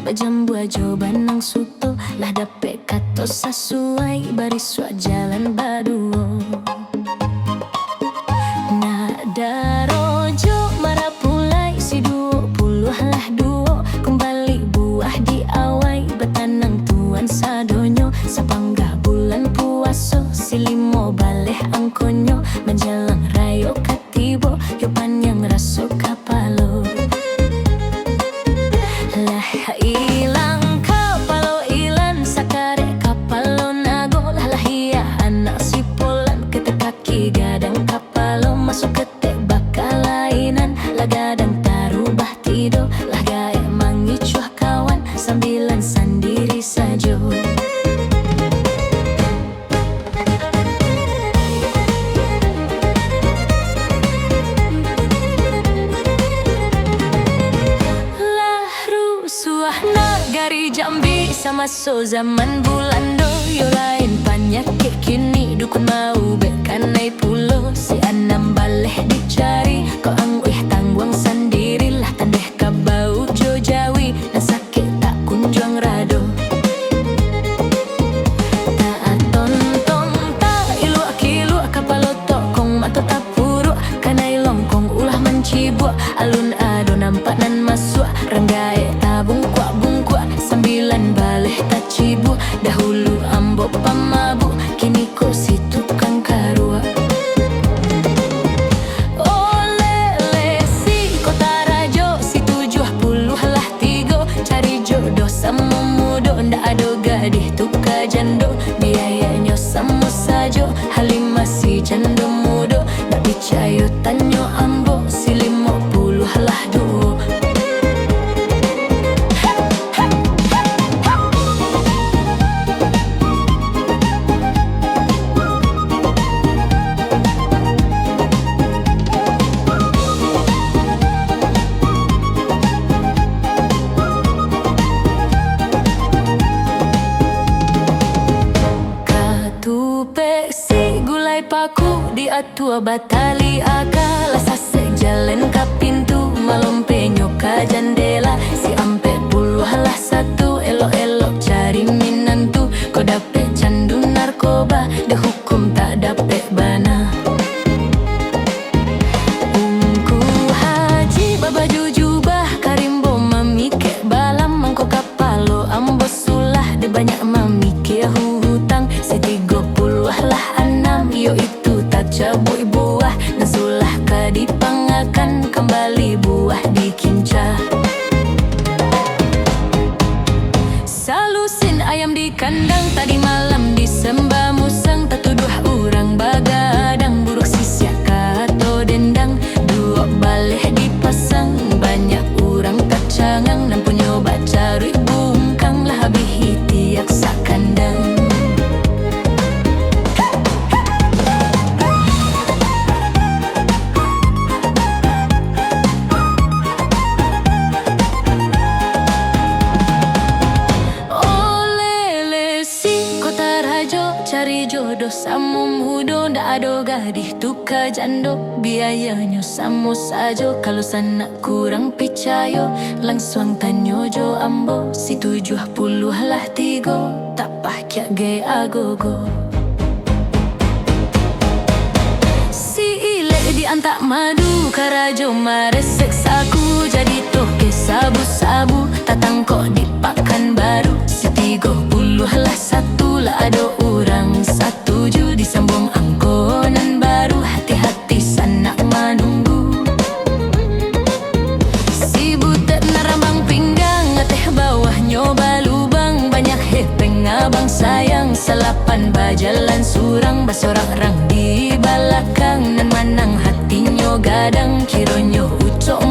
bajambua jawaban nang suto lah dapet kato sesuai baris wak jalan baduo. Nada rojo marah pulai si 20 lah duo kembali buah di awai betanang tuan sadonyo sapangga bulan puaso si 5 baleh angkonyo menjelang rayo katibo yo panjang raso kapalo. Lah ilang kapalo ilan sakare kapalo nago lah lahia anak si polan kete kaki gadang kapalo masuk kete bakalainan lah gadang tarubah tido lah gaya mangicuah kawan sambilan sendiri sajo. Nagari Jambi sama so zaman bulan do yo lain penyakit kini dukun mau bekanai pulo si 6 baleh dicari ko angwih tangguang sendirilah tandeh kabau jo jawi dan sakit tak kunjung rado. Tak tontong tak iluak kiluak kapalo tokong mato tapuru kanai longkong ulah mencibuk alun ado nampak nan masuk renggae tabung kuak sambilan baleh tak cibu dahulu ambo pamabu kini ko si tukang karua. Olele si kota rajo si 70 lah tigo cari jodoh sama mudo ndak ado gadih tuka jando biayanya sama sajo halim masih jando mudo ndak dicayo tanyo ambo si 50 lah duo. Paku di atua batali akal sasek jalan ka pintu malompe nyoka jandela si ampe puluh lah satu elok-elok cari minantu ko dapet candu narkoba de hukum tak dapet bana. Ungku haji babaju jubah karimbo mamike balam mangko kapalo ambo sulah de banyak mamike hutang si 30 lah yo itu tak cabui buah dan sulah ka dipangakan kembali buah dikincah. Salusin ayam di kandang tadi malam disembah musang tak tuduh orang bagadang buruk sisya kato dendang dua baleh dipasang banyak orang tak cangang dan punya baca rui bungkang lah habis tiak sakandang. Cari jodoh sama mudo ndak ado gadih tuka jando biayanya sama sajo kalau sana kurang percaya langsung tanyo jo ambo si 70 lah tigo tak pakai ge agogo. Si ile diantak madu karajo maresek saku jadi toke sabu-sabu tatang kok dipakan baru si 30 lah satu lah ado orang satuju disambung angkonan baru hati-hati sanak menunggu si butet narambang pinggang ngeteh bawah nyoba lubang banyak hepeng abang sayang selapan bajalan surang basorak rang di balakang nan manang hati nyo gadang kironyo ucok